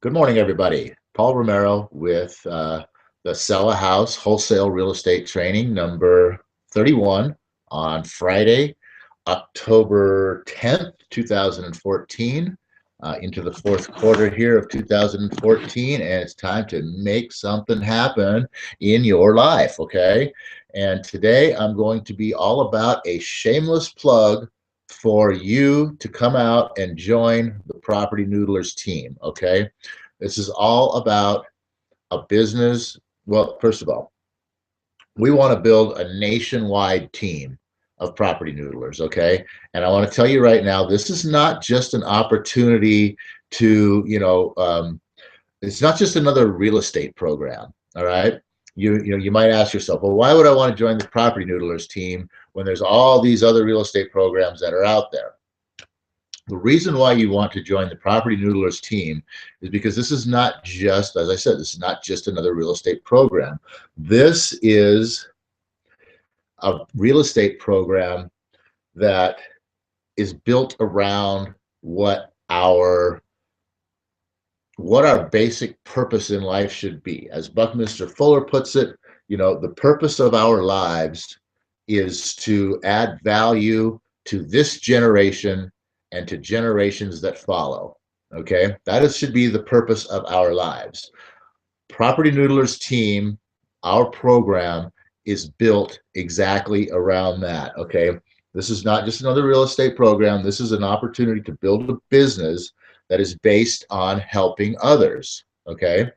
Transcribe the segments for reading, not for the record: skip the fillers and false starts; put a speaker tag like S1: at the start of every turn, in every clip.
S1: Good morning, everybody. Paul Romero with the Sell a House Wholesale Real Estate Training number 31 on Friday, October 10th, 2014, into the fourth quarter here of 2014, and it's time to make something happen in your life, okay? And today I'm going to be all about a shameless plug for you to come out and join the Property Noodlers team, okay? This is all about a business. Well, first of all, we want to build a nationwide team of property noodlers, okay? And I want to tell you right now, this is not just an opportunity to, it's not just another real estate program, all right? You might ask yourself, well, why would I want to join the property noodlers team when there's all these other real estate programs that are out there? The reason why you want to join the Property Noodlers team is because this is not just, as I said, this is not just another real estate program. This is a real estate program that is built around what our basic purpose in life should be. As Buckminster Fuller puts it, the purpose of our lives is to add value to this generation and to generations that follow. Okay, should be the purpose of our lives. Property Noodlers team, our program is built exactly around that. Okay, this is not just another real estate program. This is an opportunity to build a business that is based on helping others. Okay,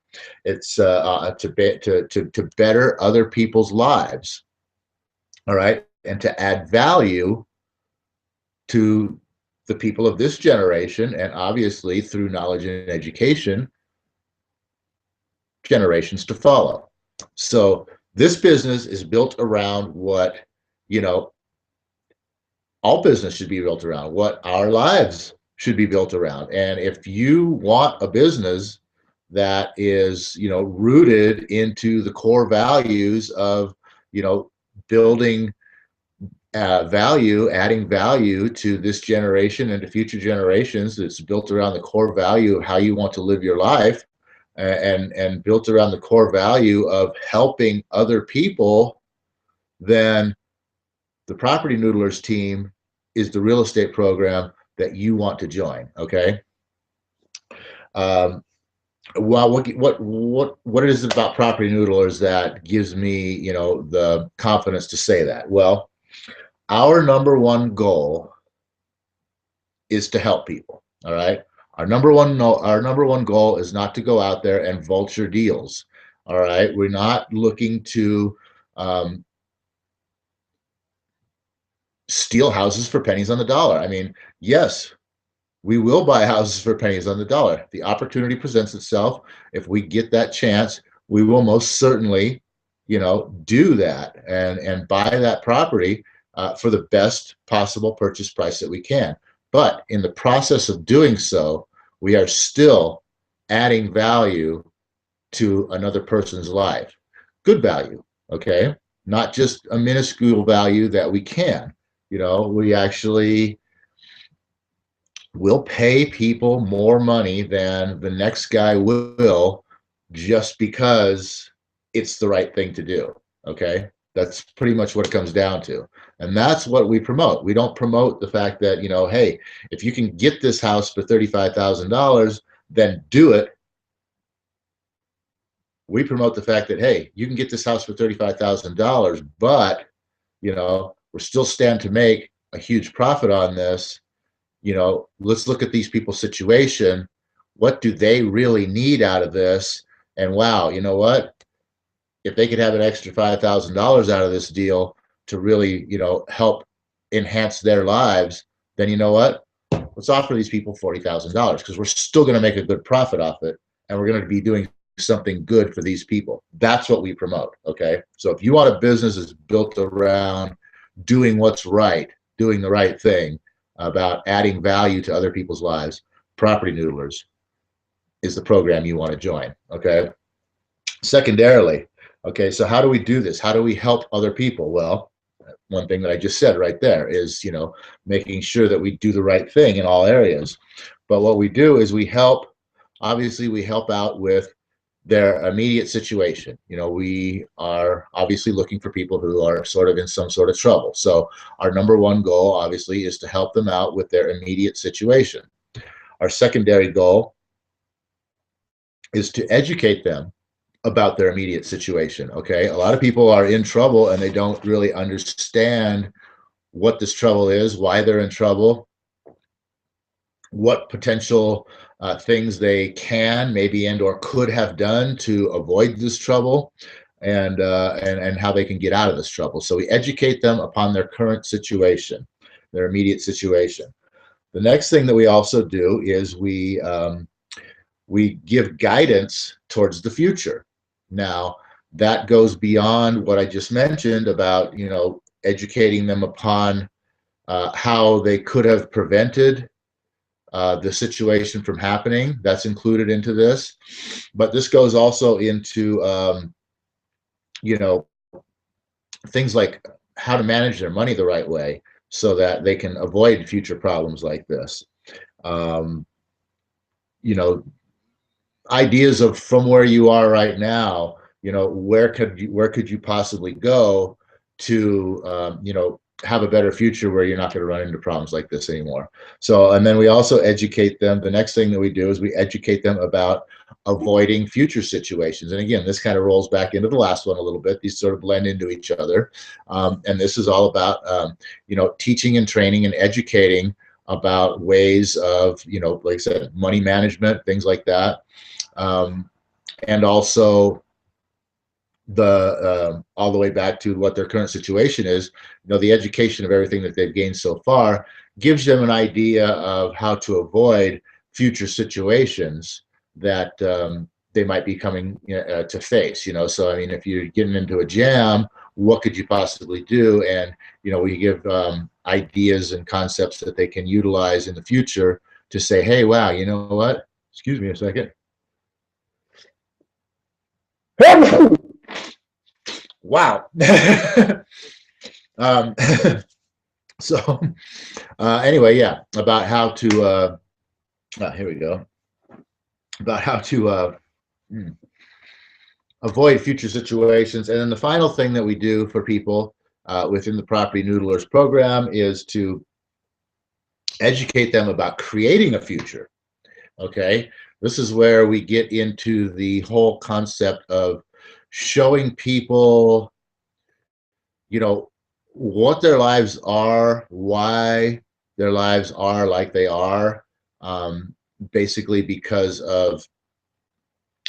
S1: it's to better other people's lives. All right, and to add value to the people of this generation, and obviously through knowledge and education, generations to follow. So this business is built around what, all business should be built around, what our lives should be built around. And if you want a business that is, rooted into the core values of, building adding value to this generation and to future generations, it's built around the core value of how you want to live your life, and built around the core value of helping other people, then the Property Noodlers team is the real estate program that you want to join. Okay. Well, what it is about Property Noodlers that gives me, the confidence to say that? Well, our number one goal is to help people. All right. Our number one goal is not to go out there and vulture deals. All right. We're not looking to steal houses for pennies on the dollar. I mean, yes, we will buy houses for pennies on the dollar. The opportunity presents itself. If we get that chance, we will most certainly, do that and buy that property for the best possible purchase price that we can. But in the process of doing so, we are still adding value to another person's life. Good value, okay? Not just a minuscule value that we can. We actually will pay people more money than the next guy will, just because it's the right thing to do, okay? That's pretty much what it comes down to. And that's what we promote. We don't promote the fact that, hey, if you can get this house for $35,000, then do it. We promote the fact that, hey, you can get this house for $35,000, but, we're still stand to make a huge profit on this. Let's look at these people's situation. What do they really need out of this? And wow, you know what? If they could have an extra $5,000 out of this deal to really, help enhance their lives, then you know what? Let's offer these people $40,000, because we're still going to make a good profit off it, and we're going to be doing something good for these people. That's what we promote. Okay. So if you want a business that's built around doing what's right, doing the right thing, about adding value to other people's lives, Property Noodlers is the program you want to join. Okay. Secondarily, okay, so how do we do this? How do we help other people? Well, one thing that I just said right there is, making sure that we do the right thing in all areas. But what we do is we help obviously we help out with their immediate situation. We are obviously looking for people who are sort of in some sort of trouble. So our number one goal, obviously, is to help them out with their immediate situation. Our secondary goal is to educate them about their immediate situation. Okay. A lot of people are in trouble and they don't really understand what this trouble is, why they're in trouble, what potential things they can maybe and or could have done to avoid this trouble, and how they can get out of this trouble. So we educate them upon their current situation, their immediate situation. The next thing that we also do is we give guidance towards the future. Now, that goes beyond what I just mentioned about, educating them upon how they could have prevented the situation from happening. That's included into this. But this goes also into, you know, things like how to manage their money the right way so that they can avoid future problems like this. Um, you know, ideas of from where you are right now, where could you possibly go to have a better future where you're not going to run into problems like this anymore. So, and then we also educate them. The next thing that we do is we educate them about avoiding future situations. And again, this kind of rolls back into the last one a little bit. These sort of blend into each other. And this is all about teaching and training and educating about ways of, like I said, money management, things like that. And also the all the way back to what their current situation is. The education of everything that they've gained so far gives them an idea of how to avoid future situations that they might be coming to face. So I mean, if you're getting into a jam, what could you possibly do? And we give ideas and concepts that they can utilize in the future to say, hey, wow, you know what? Excuse me a second. Wow. um, so anyway, yeah, about how to here we go, about how to avoid future situations. And then the final thing that we do for people within the Property Noodlers program is to educate them about creating a future. Okay, this is where we get into the whole concept of showing people, what their lives are, why their lives are like they are, basically because of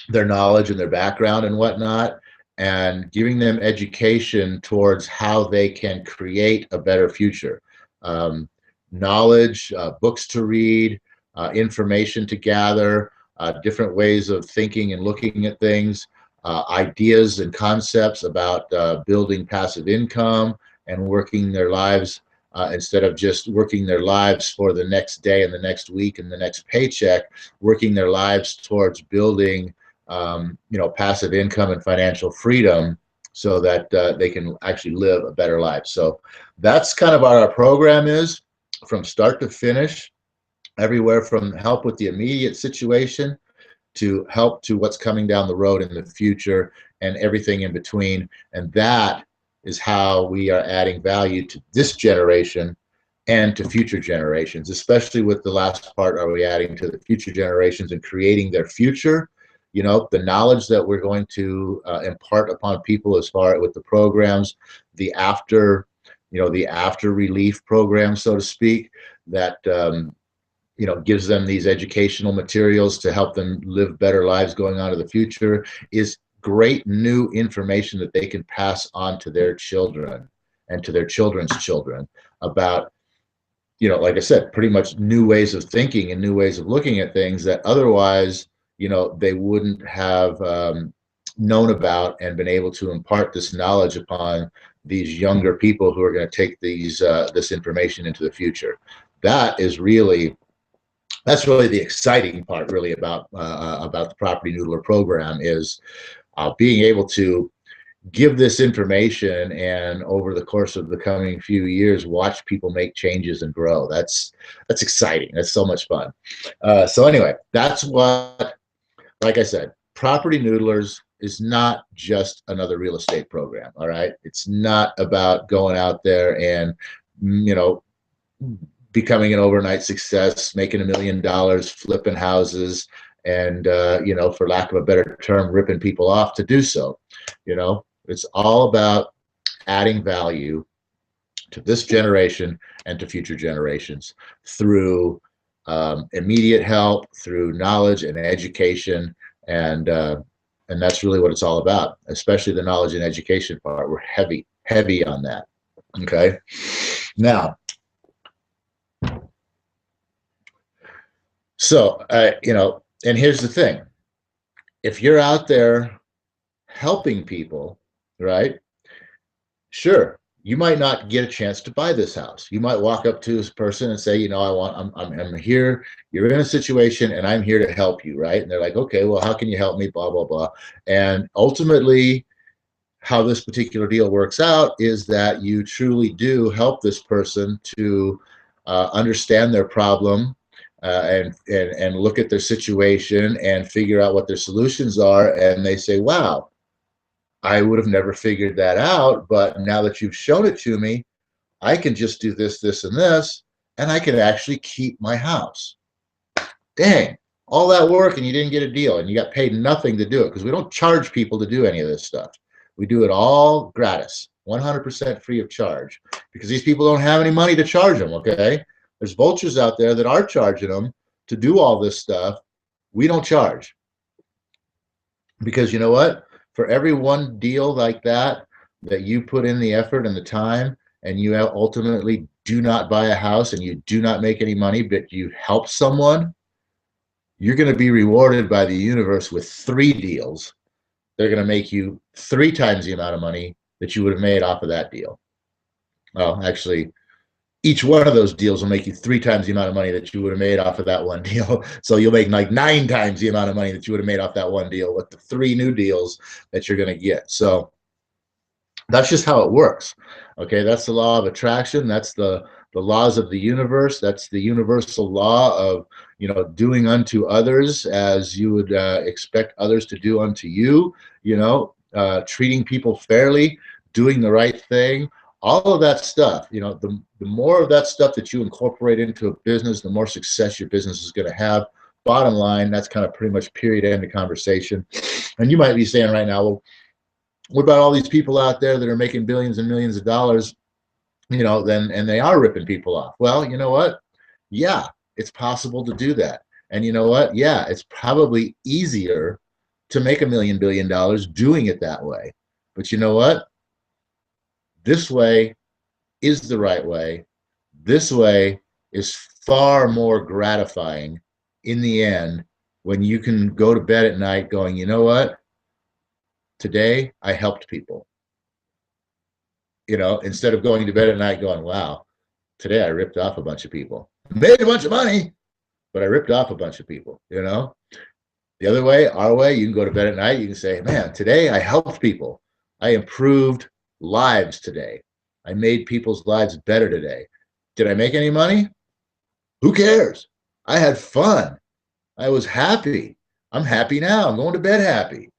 S1: their knowledge and their background and whatnot, and giving them education towards how they can create a better future. Knowledge, books to read, information to gather, different ways of thinking and looking at things, ideas and concepts about building passive income and working their lives instead of just working their lives for the next day and the next week and the next paycheck, working their lives towards building passive income and financial freedom so that they can actually live a better life. So that's kind of what our program is from start to finish, everywhere from help with the immediate situation to help to what's coming down the road in the future and everything in between. And that is how we are adding value to this generation and to future generations, especially with the last part, are we adding to the future generations and creating their future. The knowledge that we're going to impart upon people as far with the programs, the after relief program, so to speak, that gives them these educational materials to help them live better lives going on to the future, is great new information that they can pass on to their children and to their children's children about, like I said, pretty much new ways of thinking and new ways of looking at things that otherwise, they wouldn't have known about and been able to impart this knowledge upon these younger people who are going to take this information into the future. That's really the exciting part, really, about the Property Noodler program, is being able to give this information and over the course of the coming few years watch people make changes and grow. That's exciting. That's so much fun. So anyway, that's what like I said, Property Noodlers is not just another real estate program. All right. It's not about going out there and, you know, becoming an overnight success, making $1 million, flipping houses, and, for lack of a better term, ripping people off to do so. It's all about adding value to this generation and to future generations through immediate help, through knowledge and education, and that's really what it's all about. Especially the knowledge and education part. We're heavy on that. Okay. Now, so and here's the thing: if you're out there helping people, right? Sure, you might not get a chance to buy this house. You might walk up to this person and say, I'm here. You're in a situation, and I'm here to help you, right? And they're like, okay, well, how can you help me? Blah blah blah. And ultimately, how this particular deal works out is that you truly do help this person to understand their problem, and look at their situation and figure out what their solutions are. And they say, wow, I would have never figured that out, but now that you've shown it to me, I can just do this, this, and this, and I can actually keep my house. Dang, all that work and you didn't get a deal, and you got paid nothing to do it, because we don't charge people to do any of this stuff. We do it all gratis, 100% free of charge, because these people don't have any money to charge them, okay? There's vultures out there that are charging them to do all this stuff. We don't charge, because you know what? For every one deal like that you put in the effort and the time, and you ultimately do not buy a house and you do not make any money, but you help someone, you're going to be rewarded by the universe with 3 deals. They're going to make you 3 times the amount of money that you would have made off of that deal. Well, actually, each one of those deals will make you 3 times the amount of money that you would have made off of that one deal. So you'll make like 9 times the amount of money that you would have made off that one deal with the 3 new deals that you're going to get. So that's just how it works. Okay, that's the law of attraction. That's the laws of the universe. That's the universal law of, doing unto others as you would expect others to do unto you. Treating people fairly, doing the right thing. All of that stuff, the more of that stuff that you incorporate into a business, the more success your business is going to have. Bottom line, that's kind of pretty much period end of conversation. And you might be saying right now, well, what about all these people out there that are making billions and millions of dollars, and they are ripping people off? Well, you know what? Yeah, it's possible to do that. And you know what? Yeah, it's probably easier to make $1 billion doing it that way. But you know what? This way is the right way. This way is far more gratifying in the end, when you can go to bed at night going, you know what? Today I helped people. Instead of going to bed at night going, wow, today I ripped off a bunch of people. Made a bunch of money, but I ripped off a bunch of people. The other way, our way, you can go to bed at night, you can say, man, today I helped people. I improved lives today. I made people's lives better today. Did I make any money? Who cares? I had fun. I was happy. I'm happy now. I'm going to bed happy.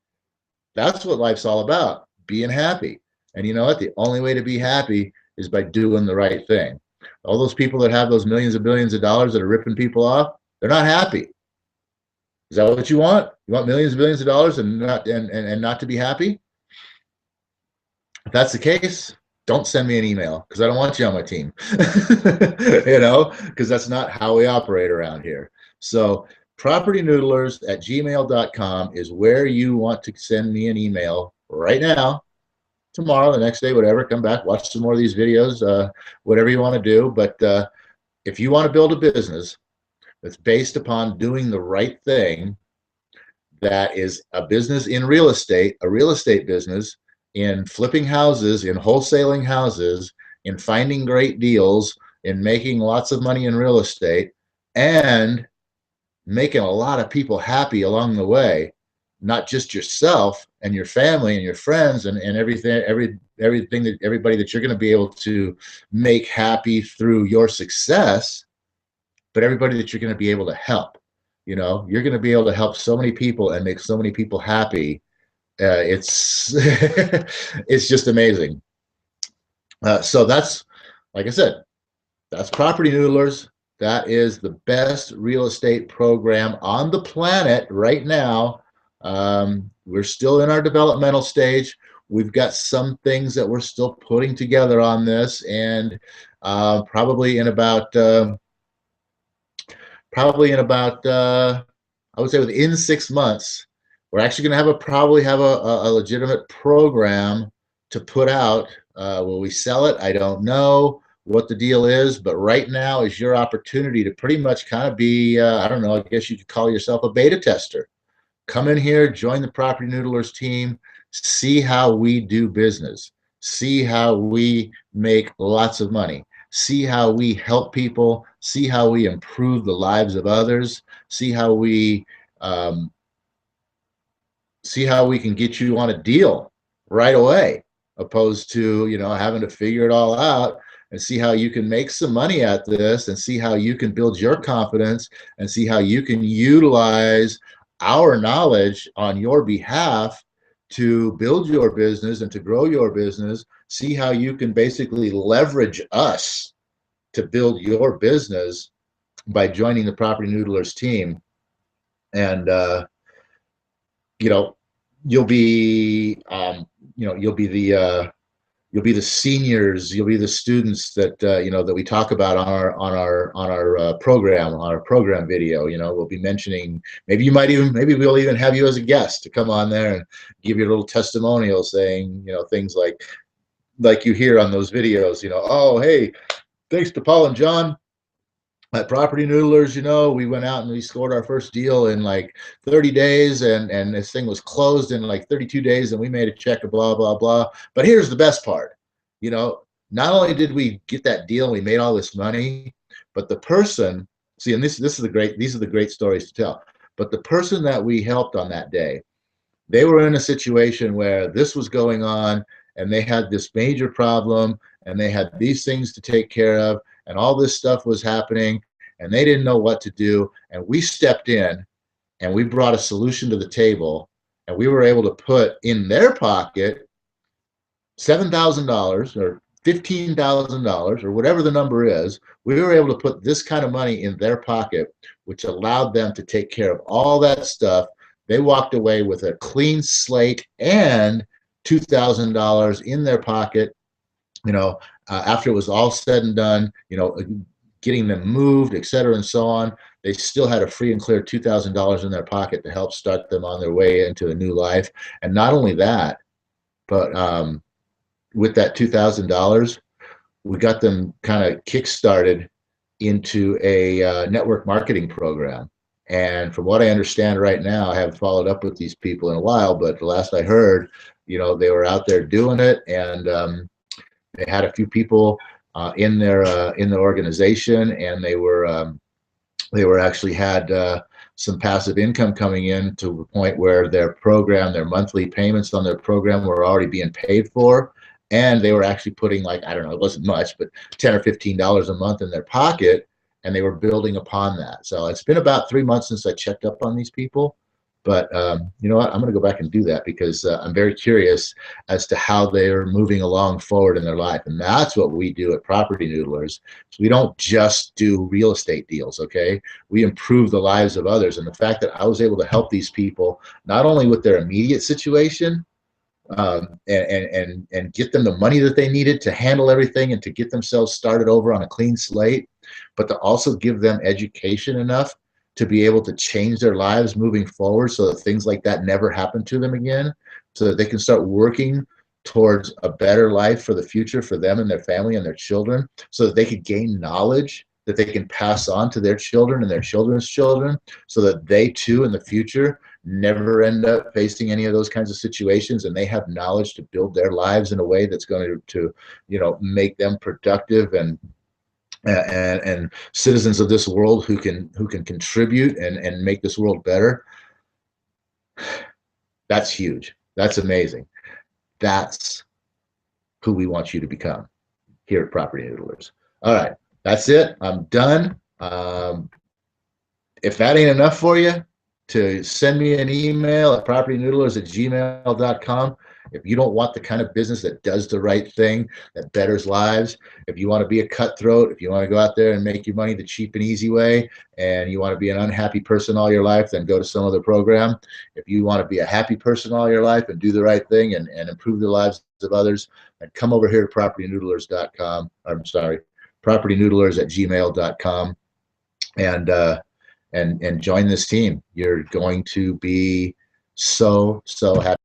S1: That's what life's all about, being happy. And you know what? The only way to be happy is by doing the right thing. All those people that have those millions and billions of dollars that are ripping people off, they're not happy. Is that what you want? You want millions and billions of dollars and not to be happy? If that's the case, don't send me an email, because I don't want you on my team. Because that's not how we operate around here. So propertynoodlers@gmail.com is where you want to send me an email right now, tomorrow, the next day, whatever. Come back, watch some more of these videos, whatever you want to do. But if you want to build a business that's based upon doing the right thing, that is a business in real estate, a real estate business, in flipping houses, in wholesaling houses, in finding great deals, in making lots of money in real estate, and making a lot of people happy along the way, not just yourself and your family and your friends and everything that everybody that you're going to be able to make happy through your success, but everybody that you're going to be able to help. You know, you're going to be able to help so many people and make so many people happy. It's it's just amazing. So that's, like I said, that's Property Noodlers. That is the best real estate program on the planet right now. We're still in our developmental stage. We've got some things that we're still putting together on this, and probably in about I would say within 6 months, we're actually going to probably have a legitimate program to put out. Will we sell it? I don't know what the deal is, but right now is your opportunity to pretty much kind of be, I don't know, I guess you could call yourself a beta tester. Come in here, join the Property Noodlers team, see how we do business, see how we make lots of money, see how we help people, see how we improve the lives of others, see how we um, see how we can get you on a deal right away, opposed to, you know, having to figure it all out, and see how you can make some money at this, and see how you can build your confidence, and see how you can utilize our knowledge on your behalf to build your business and to grow your business. See how you can basically leverage us to build your business by joining the Property Noodlers team. And you know, you'll be you'll be the seniors, you'll be the students that you know, that we talk about on our program, on our program video. You know, we'll be mentioning, maybe we'll even have you as a guest to come on there and give you a little testimonial, saying, you know, things like you hear on those videos. You know, oh hey, thanks to Paul and John at Property Noodlers, you know, we went out and we scored our first deal in like 30 days, and this thing was closed in like 32 days, and we made a check of blah blah blah. But here's the best part, you know, not only did we get that deal and we made all this money, but the person, see, and this is the great, these are the great stories to tell. But the person that we helped on that day, they were in a situation where this was going on, and they had this major problem, and they had these things to take care of, and all this stuff was happening, and they didn't know what to do. And we stepped in and we brought a solution to the table, and we were able to put in their pocket $7,000 or $15,000 or whatever the number is. We were able to put this kind of money in their pocket, which allowed them to take care of all that stuff. They walked away with a clean slate and $2,000 in their pocket, you know, after it was all said and done, you know, getting them moved, et cetera, and so on. They still had a free and clear $2,000 in their pocket to help start them on their way into a new life. And not only that, but with that $2,000, we got them kind of kick-started into a network marketing program. And from what I understand right now, I haven't followed up with these people in a while, but the last I heard, you know, they were out there doing it, and they had a few people in their organization, and they were actually had some passive income coming in to the point where their program, their monthly payments on their program were already being paid for, and they were actually putting, like, I don't know, it wasn't much, but $10 or $15 a month in their pocket, and they were building upon that. So it's been about 3 months since I checked up on these people. But you know what? I'm going to go back and do that, because I'm very curious as to how they're moving along forward in their life. And that's what we do at Property Noodlers. So we don't just do real estate deals, okay? We improve the lives of others. And the fact that I was able to help these people, not only with their immediate situation, and get them the money that they needed to handle everything and to get themselves started over on a clean slate, but to also give them education enough to be able to change their lives moving forward, so that things like that never happen to them again, so that they can start working towards a better life for the future for them and their family and their children, so that they could gain knowledge that they can pass on to their children and their children's children, so that they too in the future never end up facing any of those kinds of situations, and they have knowledge to build their lives in a way that's going to you know, make them productive and citizens of this world who can contribute and make this world better. That's huge. That's amazing. That's who we want you to become here at Property Noodlers. All right, that's it. I'm done. if that ain't enough for you, to send me an email at propertynoodlers@gmail.com. If you don't want the kind of business that does the right thing, that betters lives, if you want to be a cutthroat, if you want to go out there and make your money the cheap and easy way, and you want to be an unhappy person all your life, then go to some other program. If you want to be a happy person all your life and do the right thing and improve the lives of others, then come over here to propertynoodlers.com. I'm sorry, propertynoodlers@gmail.com, and join this team. You're going to be so happy.